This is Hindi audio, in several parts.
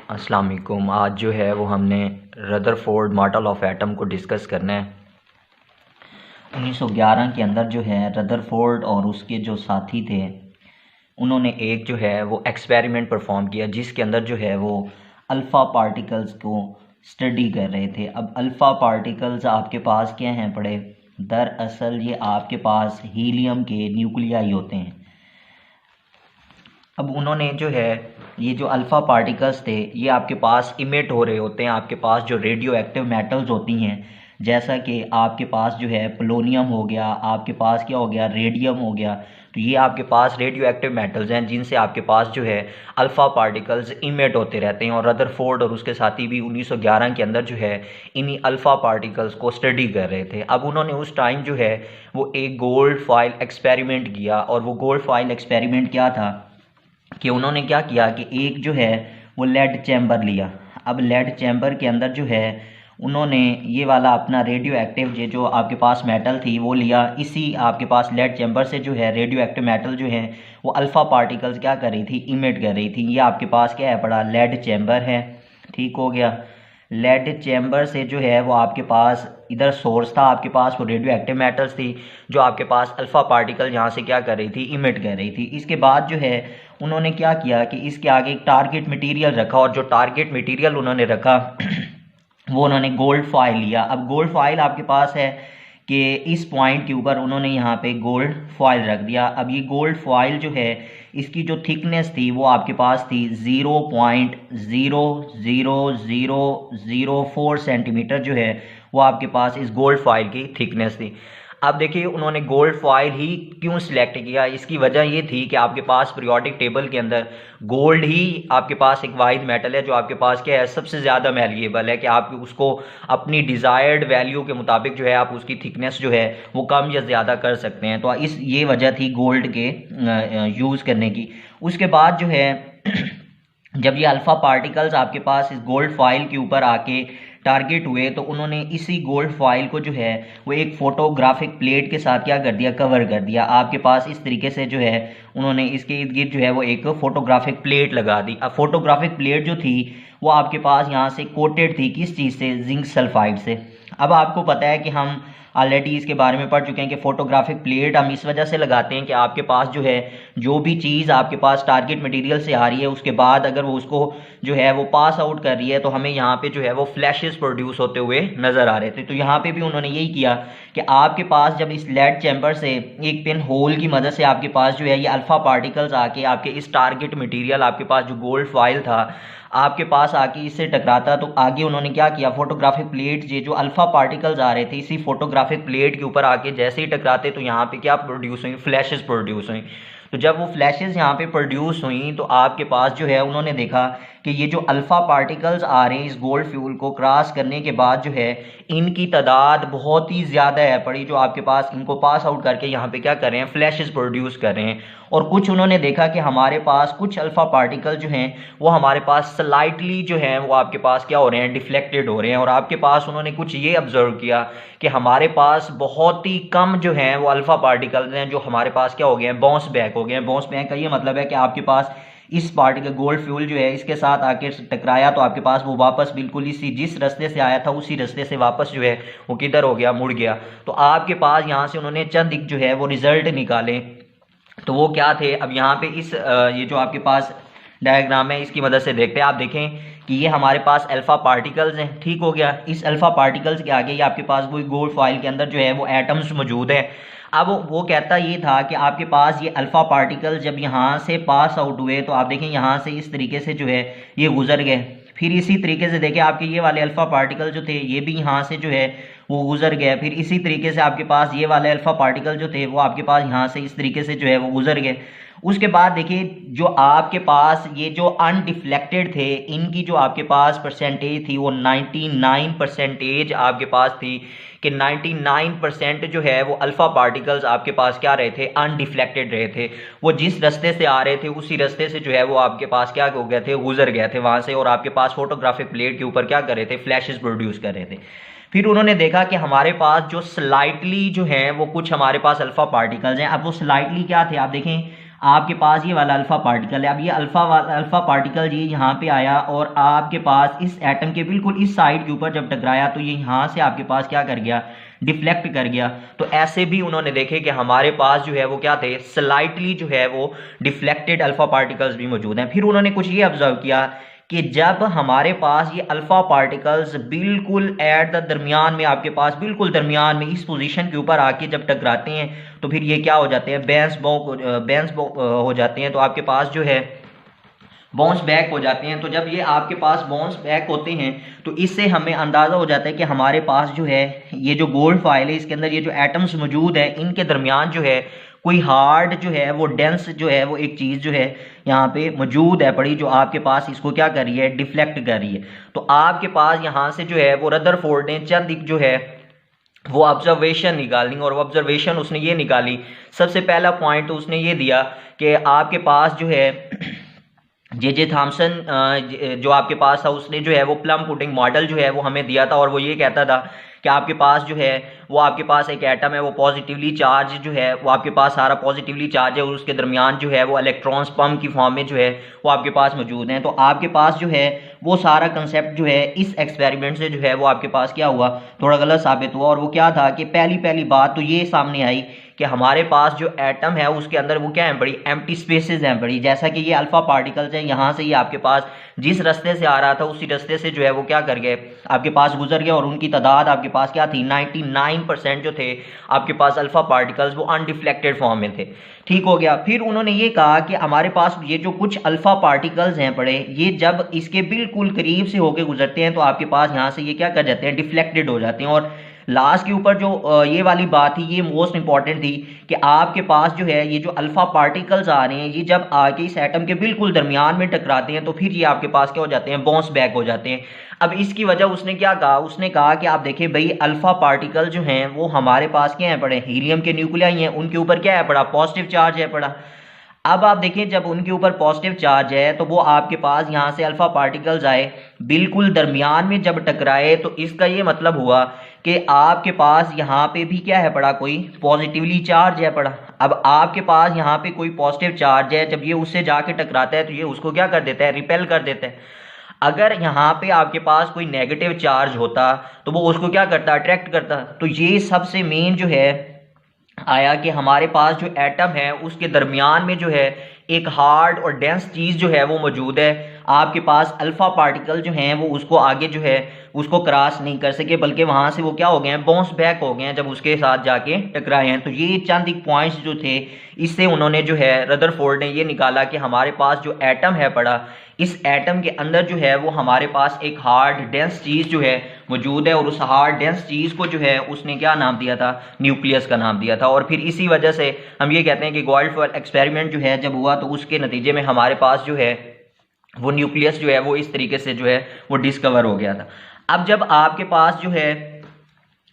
अस्सलाम वालेकुम। आज जो है वो हमने रदरफोर्ड मॉडल ऑफ एटम को डिस्कस करना है। 1911 के अंदर जो है रदरफोर्ड और उसके जो साथी थे उन्होंने एक जो है वो एक्सपेरिमेंट परफॉर्म किया जिसके अंदर जो है वो अल्फ़ा पार्टिकल्स को स्टडी कर रहे थे। अब अल्फ़ा पार्टिकल्स आपके पास क्या हैं पड़े, दरअसल ये आपके पास हीलियम के न्यूक्लियाई होते हैं। अब उन्होंने जो है ये जो अल्फ़ा पार्टिकल्स थे ये आपके पास इमिट हो रहे होते हैं, आपके पास जो रेडियो एक्टिव मेटल्स होती हैं, जैसा कि आपके पास जो है पोलोनियम हो गया, आपके पास क्या हो गया, रेडियम हो गया। तो ये आपके पास रेडियो एक्टिव मेटल्स हैं जिनसे आपके पास जो है अल्फ़ा पार्टिकल्स इमिट होते रहते हैं। और रदरफोर्ड और उसके साथी भी 1911 के अंदर जो है इन्हीं अल्फ़ा पार्टिकल्स को स्टडी कर रहे थे। अब उन्होंने उस टाइम जो है वो एक गोल्ड फॉइल एक्सपेरिमेंट किया, और वो गोल्ड फॉइल एक्सपेरिमेंट क्या था कि उन्होंने क्या किया कि एक जो है वो लेड चैम्बर लिया। अब लेड चैम्बर के अंदर जो है उन्होंने ये वाला अपना रेडियो एक्टिव जो आपके पास मेटल थी वो लिया। इसी आपके पास लेड चैम्बर से जो है रेडियो एक्टिव मेटल जो है वो अल्फ़ा पार्टिकल्स क्या कर रही थी, इमिट कर रही थी। ये आपके पास क्या है पड़ा, लेड चैम्बर है, ठीक हो गया। लेड चैम्बर से जो है वो आपके पास इधर सोर्स था, आपके पास वो रेडियो एक्टिव मेटल्स थी जो आपके पास अल्फ़ा पार्टिकल यहाँ से क्या कर रही थी, इमिट कर रही थी। इसके बाद जो है उन्होंने क्या किया कि इसके आगे एक टारगेट मटेरियल रखा, और जो टारगेट मटेरियल उन्होंने रखा वो उन्होंने गोल्ड फॉइल लिया। अब गोल्ड फॉइल आपके पास है कि इस पॉइंट के ऊपर उन्होंने यहाँ पे गोल्ड फॉइल रख दिया। अब ये गोल्ड फॉइल जो है इसकी जो थिकनेस थी वो आपके पास थी 0.00004 सेंटीमीटर जो है वो आपके पास इस गोल्ड फॉइल की थिकनेस थी। अब देखिए उन्होंने गोल्ड फॉइल ही क्यों सिलेक्ट किया, इसकी वजह ये थी कि आपके पास पीरियोडिक टेबल के अंदर गोल्ड ही आपके पास एक वाहिद मेटल है जो आपके पास क्या है, सबसे ज़्यादा मैलिएबल है कि आप उसको अपनी डिज़ायर्ड वैल्यू के मुताबिक जो है आप उसकी थिकनेस जो है वो कम या ज़्यादा कर सकते हैं। तो ये वजह थी गोल्ड के यूज़ करने की। उसके बाद जो है जब ये अल्फ़ा पार्टिकल्स आपके पास इस गोल्ड फॉइल के ऊपर आके टारगेट हुए तो उन्होंने इसी गोल्ड फॉइल को जो है वो एक फोटोग्राफिक प्लेट के साथ क्या कर दिया, कवर कर दिया। आपके पास इस तरीके से जो है उन्होंने इसके इर्द गिर्द जो है वो एक फोटोग्राफिक प्लेट लगा दी। अब फोटोग्राफिक प्लेट जो थी वो आपके पास यहाँ से कोटेड थी, किस चीज़ से, जिंक सल्फाइड से। अब आपको पता है कि हम ऑलरेडी इसके बारे में पढ़ चुके हैं कि फोटोग्राफिक प्लेट हम इस वजह से लगाते हैं कि आपके पास जो है जो भी चीज़ आपके पास टारगेट मटेरियल से आ रही है उसके बाद अगर वो उसको जो है वो पास आउट कर रही है तो हमें यहाँ पे जो है वो फ्लैशेस प्रोड्यूस होते हुए नज़र आ रहे थे। तो यहाँ पे भी उन्होंने यही किया कि आपके पास जब इस लेड चैम्बर से एक पिन होल की मदद से आपके पास जो है ये अल्फ़ा पार्टिकल्स आके आपके इस टारगेट मटेरियल आपके पास जो गोल्ड फॉइल था आपके पास आके इससे टकराता, तो आगे उन्होंने क्या किया, फोटोग्राफिक प्लेट जो अल्फ़ा पार्टिकल्स आ रहे थे इसी फोटोग्राफिक प्लेट के ऊपर आके जैसे ही टकराते तो यहाँ पे क्या प्रोड्यूस हुई, फ्लैशेस प्रोड्यूस हुई। तो जब वो फ्लैशेस यहाँ पे प्रोड्यूस हुई तो आपके पास जो है उन्होंने देखा कि ये जो अल्फ़ा पार्टिकल्स आ रहे हैं इस गोल्ड फ्यूल को क्रॉस करने के बाद जो है इनकी तादाद बहुत ही ज़्यादा है पड़ी, जो आपके पास इनको पास आउट करके यहाँ पे क्या कर रहे हैं, फ्लैशेस प्रोड्यूस कर रहे हैं। और कुछ उन्होंने देखा कि हमारे पास कुछ अल्फ़ा पार्टिकल जो हैं वो हमारे पास स्लाइटली जो हैं वो आपके पास क्या हो रहे हैं, डिफ्लेक्टेड हो रहे हैं। और आपके पास उन्होंने कुछ ये ऑब्जर्व किया कि हमारे पास बहुत ही कम जो हैं वो अल्फ़ा पार्टिकल्स हैं जो हमारे पास क्या हो गए हैं, बाउंस बैक हो गए हैं। बाउंस बैक का ये मतलब है कि आपके पास इस पार्टिकल गोल्ड फ्यूल जो है इसके साथ आके टकराया तो आपके पास वो वापस बिल्कुल इसी जिस रास्ते से आया था उसी रास्ते से वापस जो है वो किधर हो गया, मुड़ गया। तो आपके पास यहाँ से उन्होंने चंद जो है वो रिजल्ट निकाले। तो वो क्या थे, अब यहाँ पे इस ये जो आपके पास डायग्राम है इसकी मदद से देखते हैं। आप देखें कि ये हमारे पास अल्फ़ा पार्टिकल्स हैं, ठीक हो गया। इस अल्फ़ा पार्टिकल्स के आगे ये आपके पास वो गोल्ड फॉइल के अंदर जो है वो एटम्स मौजूद हैं। अब वो कहता ये था कि आपके पास ये अल्फ़ा पार्टिकल जब यहाँ से पास आउट हुए तो आप देखें यहाँ से इस तरीके से जो है ये गुजर गए। फिर इसी तरीके से देखें आपके ये वाले अल्फ़ा पार्टिकल जो थे ये भी यहाँ से जो है वो गुजर गए। फिर इसी तरीके से आपके पास ये वाले अल्फ़ा पार्टिकल जो थे वो आपके पास यहाँ से इस तरीके से जो है वो गुजर गए। उसके बाद देखिए जो आपके पास ये जो अनडिफ्लेक्टेड थे इनकी जो आपके पास परसेंटेज थी वो 99% आपके पास थी कि 99% जो है वो अल्फ़ा पार्टिकल्स आपके पास क्या रहे थे, अनडिफ्लेक्टेड रहे थे। वो जिस रास्ते से आ रहे थे उसी रास्ते से जो है वो आपके पास क्या हो गए थे, गुजर गए थे वहाँ से। और आपके पास फोटोग्राफिक प्लेट के ऊपर क्या कर रहे थे, फ्लैशेस प्रोड्यूस कर रहे थे। फिर उन्होंने देखा कि हमारे पास जो स्लाइटली जो है वो कुछ हमारे पास अल्फ़ा पार्टिकल्स हैं। अब वो स्लाइटली क्या थे, आप देखें आपके पास ये वाला अल्फा पार्टिकल है। अब ये अल्फा पार्टिकल ये यहाँ पे आया और आपके पास इस एटम के बिल्कुल इस साइड के ऊपर जब टकराया तो ये यहाँ से आपके पास क्या कर गया, डिफ्लेक्ट कर गया। तो ऐसे भी उन्होंने देखे कि हमारे पास जो है वो क्या थे, स्लाइटली जो है वो डिफ्लेक्टेड अल्फा पार्टिकल्स भी मौजूद हैं। फिर उन्होंने कुछ ये ऑब्जर्व किया कि जब हमारे पास ये अल्फा पार्टिकल्स बिल्कुल एट द दरमियान में, आपके पास बिल्कुल दरमियान में इस पोजीशन के ऊपर आके जब टकराते हैं तो फिर ये क्या हो जाते हैं, बाउंस हो जाते हैं। तो आपके पास जो है बाउंस बैक हो जाते हैं। तो जब ये आपके पास बाउंस बैक होते हैं तो इससे हमें अंदाज़ा हो जाता है कि हमारे पास जो है ये जो गोल्ड फाइल है इसके अंदर ये जो एटम्स मौजूद है इनके दरमियान जो है कोई हार्ड जो है वो डेंस जो है वो एक चीज़ जो है यहाँ पे मौजूद है पड़ी, जो आपके पास इसको क्या कर रही है, डिफ्लेक्ट कर रही है। तो आपके पास यहाँ से जो है वो रदरफोर्ड ने चंद जो है वो ऑब्जर्वेशन निकाली और वो ऑब्जर्वेशन उसने ये निकाली। सबसे पहला पॉइंट उसने ये दिया कि आपके पास जो है जे थॉमसन जो आपके पास था उसने जो है वो प्लम पुडिंग मॉडल जो है वो हमें दिया था और वो ये कहता था कि आपके पास जो है वो आपके पास एक एटम है वो पॉजिटिवली चार्ज जो है वो आपके पास सारा पॉजिटिवली चार्ज है और उसके दरमियान जो है वो इलेक्ट्रॉन्स पंप की फॉर्म में जो है वो आपके पास मौजूद हैं। तो आपके पास जो है वो सारा कंसेप्ट जो है इस एक्सपेरिमेंट से जो है वो आपके पास क्या हुआ, थोड़ा गलत साबित हुआ। और वो क्या था कि पहली बात तो ये सामने आई कि हमारे पास जो एटम है उसके अंदर वो क्या है, बड़ी एम्प्टी स्पेसेस हैं बड़ी, जैसा कि ये अल्फा पार्टिकल्स हैं यहाँ से ये आपके पास जिस रास्ते से आ रहा था उसी रास्ते से जो है वो क्या कर गए, आपके पास गुजर गया और उनकी तादाद आपके पास क्या थी, 99% जो थे आपके पास अल्फा पार्टिकल्स वो अनडिफ्लेक्टेड फॉर्म में थे। ठीक हो गया। फिर उन्होंने ये कहा कि हमारे पास ये जो कुछ अल्फा पार्टिकल्स हैं पड़े, ये जब इसके बिल्कुल करीब से होके गुजरते हैं तो आपके पास यहाँ से ये क्या कर जाते हैं, डिफ्लेक्टेड हो जाते हैं। और लास्ट के ऊपर जो ये वाली बात थी ये मोस्ट इंपॉर्टेंट थी कि आपके पास जो है ये जो अल्फा पार्टिकल्स आ रहे हैं ये जब आके इस एटम के बिल्कुल दरमियान में टकराते हैं तो फिर ये आपके पास क्या हो जाते हैं, बाउंस बैक हो जाते हैं। अब इसकी वजह उसने क्या कहा, उसने कहा कि आप देखिए भाई अल्फा पार्टिकल जो हैं वो हमारे पास क्या है पड़े, हीलियम के न्यूक्लियाई हैं, उनके ऊपर क्या है पड़ा, पॉजिटिव चार्ज है पड़ा। अब आप देखें जब उनके ऊपर पॉजिटिव चार्ज है तो वो आपके पास यहाँ से अल्फा पार्टिकल्स आए बिल्कुल दरमियान में जब टकराए तो इसका ये मतलब हुआ कि आपके पास यहाँ पे भी क्या है पड़ा, कोई पॉजिटिवली चार्ज है पड़ा। अब आपके पास यहाँ पे कोई पॉजिटिव चार्ज है, जब ये उससे जाके टकराता है तो ये उसको क्या कर देता है, रिपेल कर देता है। अगर यहाँ पे आपके पास कोई नेगेटिव चार्ज होता तो वो उसको क्या करता, अट्रैक्ट करता। तो ये सबसे मेन जो है आया कि हमारे पास जो एटम है उसके दरमियान में जो है एक हार्ड और डेंस चीज़ जो है वो मौजूद है। आपके पास अल्फा पार्टिकल जो हैं वो उसको आगे जो है उसको क्रॉस नहीं कर सके, बल्कि वहाँ से वो क्या हो गए हैं, बाउंस बैक हो गए हैं जब उसके साथ जाके टकराए हैं। तो ये चंद एक पॉइंट्स जो थे इससे उन्होंने जो है रदरफोर्ड ने ये निकाला कि हमारे पास जो एटम है पड़ा, इस एटम के अंदर जो है वो हमारे पास एक हार्ड डेंस चीज़ जो है मौजूद है और उस हार्ड डेंस चीज़ को जो है उसने क्या नाम दिया था, न्यूक्लियस का नाम दिया था। और फिर इसी वजह से हम ये कहते हैं कि गोल्ड फॉयल एक्सपेरिमेंट जो है जब हुआ तो उसके नतीजे में हमारे पास जो है वो न्यूक्लियस जो है वो इस तरीके से जो है वो डिस्कवर हो गया था। अब जब आपके पास जो है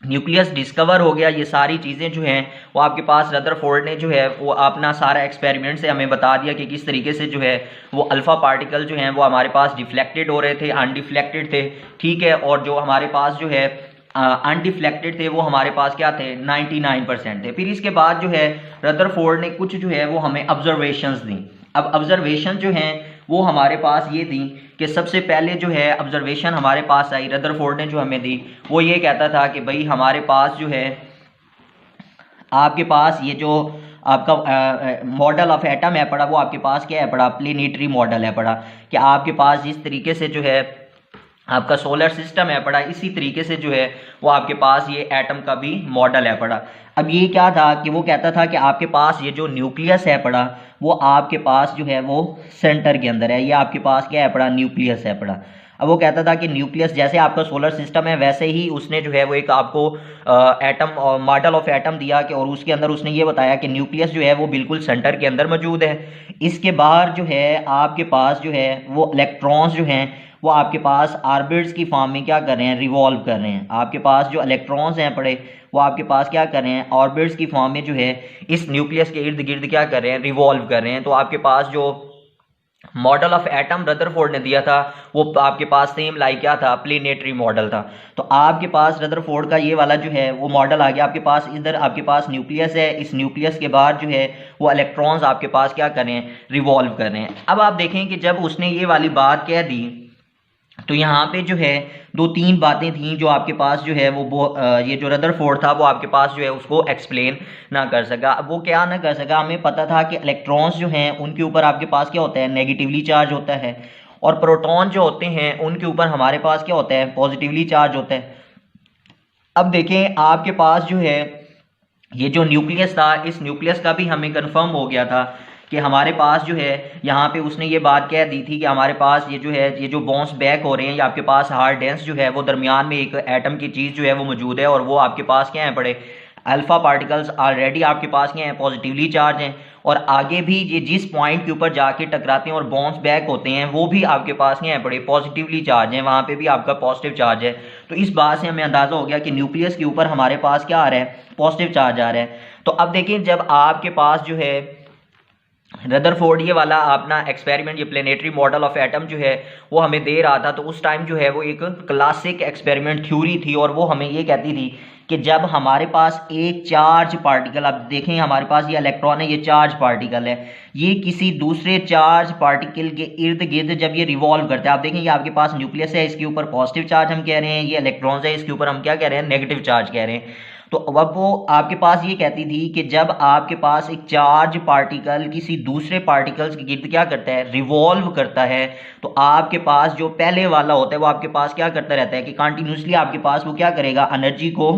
न्यूक्लियस डिस्कवर हो गया, ये सारी चीज़ें जो हैं वो आपके पास रदरफोर्ड ने जो है वो अपना सारा एक्सपेरिमेंट से हमें बता दिया कि किस तरीके से जो है वो अल्फा पार्टिकल जो हैं वो हमारे पास डिफ्लेक्टेड हो रहे थे, अनडिफ्लेक्टेड थे। ठीक है। और जो हमारे पास जो है अनडिफ्लेक्टेड थे वो हमारे पास क्या थे, 99% थे। फिर इसके बाद जो है रदरफोर्ड ने कुछ जो है वो हमें ऑब्जर्वेशंस दी। अब ऑब्जर्वेशन जो हैं वो हमारे पास ये थी कि सबसे पहले जो है ऑब्जर्वेशन हमारे पास आई, रदरफोर्ड ने जो हमें दी वो ये कहता था कि भाई हमारे पास जो है आपके पास ये जो आपका मॉडल ऑफ एटम है पड़ा वो आपके पास क्या है पड़ा, प्लेनेटरी मॉडल है पड़ा, कि आपके पास जिस तरीके से जो है आपका सोलर सिस्टम है पड़ा इसी तरीके से जो है वो आपके पास ये एटम का भी मॉडल है पड़ा। अब ये क्या था कि वो कहता था कि आपके पास ये जो न्यूक्लियस है पड़ा वो आपके पास जो है वो सेंटर के अंदर है, ये आपके पास क्या है पड़ा, न्यूक्लियस है पड़ा। अब वो कहता था कि न्यूक्लियस जैसे आपका सोलर सिस्टम है वैसे ही उसने जो है वो एक आपको एटम और मॉडल ऑफ एटम दिया कि और उसके अंदर उसने ये बताया कि न्यूक्लियस जो है वो बिल्कुल सेंटर के अंदर मौजूद है। इसके बाहर जो है आपके पास जो है वो इलेक्ट्रॉन्स जो हैं वो आपके पास ऑर्बिट्स की फॉर्म में क्या कर रहे हैं, रिवॉल्व कर रहे हैं। आपके पास जो इलेक्ट्रॉन्स हैं पड़े वो आपके पास क्या कर रहे हैं, ऑर्बिट्स की फॉर्म में जो है इस न्यूक्लियस के इर्द गिर्द क्या कर रहे हैं, रिवॉल्व कर रहे हैं। तो आपके पास जो मॉडल ऑफ एटम रदरफोर्ड ने दिया था, वो आपके पास सेम लाइक क्या था, प्लेनेटरी मॉडल था। तो आपके पास रदरफोर्ड का ये वाला जो है वो मॉडल आ गया आपके पास। इधर आपके पास न्यूक्लियस है, इस न्यूक्लियस के बाद जो है वो इलेक्ट्रॉन्स आपके पास क्या कर रहे हैं, रिवॉल्व कर रहे हैं। अब आप देखें कि जब उसने ये वाली बात कह दी तो यहाँ पे जो है दो तीन बातें थी जो आपके पास जो है वो ये जो रदरफोर्ड था वो आपके पास जो है उसको एक्सप्लेन ना कर सका। अब वो क्या ना कर सका, हमें पता था कि इलेक्ट्रॉन्स जो हैं उनके ऊपर आपके पास क्या होता है, नेगेटिवली चार्ज होता है, और प्रोटॉन जो होते हैं उनके ऊपर हमारे पास क्या होता है, पॉजिटिवली चार्ज होता है। अब देखें आपके पास जो है ये जो न्यूक्लियस था, इस न्यूक्लियस का भी हमें कंफर्म हो गया था कि हमारे पास जो है यहाँ पे उसने ये बात कह दी थी कि हमारे पास ये जो है ये जो बाउंस बैक हो रहे हैं, ये आपके पास हार्ड डेंस जो है वो दरमियान में एक एटम की चीज़ जो है वो मौजूद है, और वो आपके पास क्या है, बड़े अल्फा पार्टिकल्स ऑलरेडी आपके पास क्या हैं, पॉजिटिवली चार्ज हैं, और आगे भी ये जिस पॉइंट के ऊपर जाके टकराते हैं और बाउंस बैक होते हैं वो भी आपके पास क्या है, बड़े पॉजिटिवली चार्ज हैं, वहाँ पे भी आपका पॉजिटिव चार्ज है। तो इस बात से हमें अंदाज़ा हो गया कि न्यूक्लियस के ऊपर हमारे पास क्या आ रहा है, पॉजिटिव चार्ज आ रहा है। तो अब देखिए जब आपके पास जो है रदरफोर्ड ये वाला अपना एक्सपेरिमेंट, ये प्लेनेटरी मॉडल ऑफ एटम जो है वो हमें दे रहा था, तो उस टाइम जो है वो एक क्लासिक एक्सपेरिमेंट थ्योरी थी, और वो हमें ये कहती थी कि जब हमारे पास एक चार्ज पार्टिकल, आप देखें हमारे पास ये इलेक्ट्रॉन है, ये चार्ज पार्टिकल है, ये किसी दूसरे चार्ज पार्टिकल के इर्द गिर्द जब ये रिवॉल्व करता है, आप देखें ये आपके पास न्यूक्लियस है, इसके ऊपर पॉजिटिव चार्ज हम कह रहे हैं, ये इलेक्ट्रॉन्स है, इसके ऊपर हम क्या कह रहे हैं, नेगेटिव चार्ज कह रहे हैं। तो अब वो आपके पास ये कहती थी कि जब आपके पास एक चार्ज पार्टिकल किसी दूसरे पार्टिकल्स के गिर्द क्या करता है, रिवॉल्व करता है, तो आपके पास जो पहले वाला होता है वो आपके पास क्या करता रहता है कि कंटिन्यूसली आपके पास वो क्या करेगा, एनर्जी को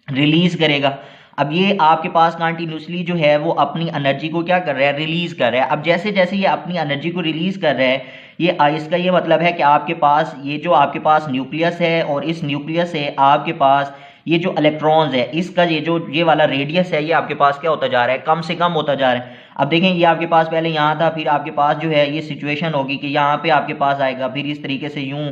रिलीज करेगा। अब ये आपके पास कंटिन्यूसली जो है वो अपनी एनर्जी को क्या कर रहा है, रिलीज कर रहा है। अब जैसे जैसे ये अपनी एनर्जी को रिलीज कर रहा है, ये इसका ये मतलब है कि आपके पास ये जो आपके पास न्यूक्लियस है, और इस न्यूक्लियस से आपके पास ये जो इलेक्ट्रॉन्स है, इसका ये वाला रेडियस है, ये आपके पास क्या होता जा रहा है, कम से कम होता जा रहा है। अब देखें ये आपके पास पहले यहाँ था, फिर आपके पास जो है ये सिचुएशन होगी कि यहाँ पे आपके पास आएगा, फिर इस तरीके से यूं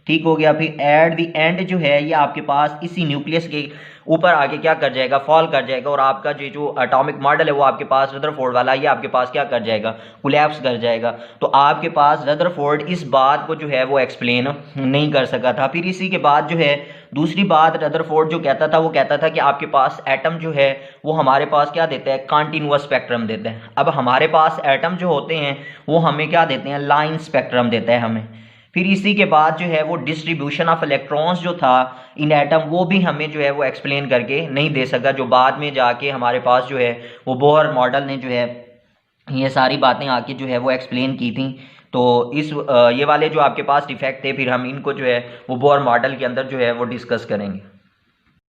ठीक हो गया, फिर एट द एंड जो है ये आपके पास इसी न्यूक्लियस के ऊपर आके क्या कर जाएगा, फॉल कर जाएगा, और आपका जो एटॉमिक मॉडल है वो आपके पास रदरफोर्ड वाला, ये आपके पास क्या कर जाएगा, कोलैप्स कर जाएगा। तो आपके पास रदरफोर्ड इस बात को जो है वो एक्सप्लेन नहीं कर सका था। फिर इसी के बाद जो है दूसरी बात रदरफोर्ड जो कहता था, वो कहता था कि आपके पास एटम जो है वो हमारे पास क्या देता है, कंटीन्यूअस स्पेक्ट्रम देता है। अब हमारे पास एटम जो होते हैं वो हमें क्या देते हैं, लाइन स्पेक्ट्रम देता है हमें। फिर इसी के बाद जो है वो डिस्ट्रीब्यूशन ऑफ इलेक्ट्रॉन्स जो था इन एटम, वो भी हमें जो है वो एक्सप्लेन करके नहीं दे सका, जो बाद में जाके हमारे पास जो है वो बोहर मॉडल ने जो है ये सारी बातें आके जो है वो एक्सप्लेन की थी। तो इस ये वाले जो आपके पास डिफेक्ट थे, फिर हम इनको जो है वो बोहर मॉडल के अंदर जो है वो डिस्कस करेंगे।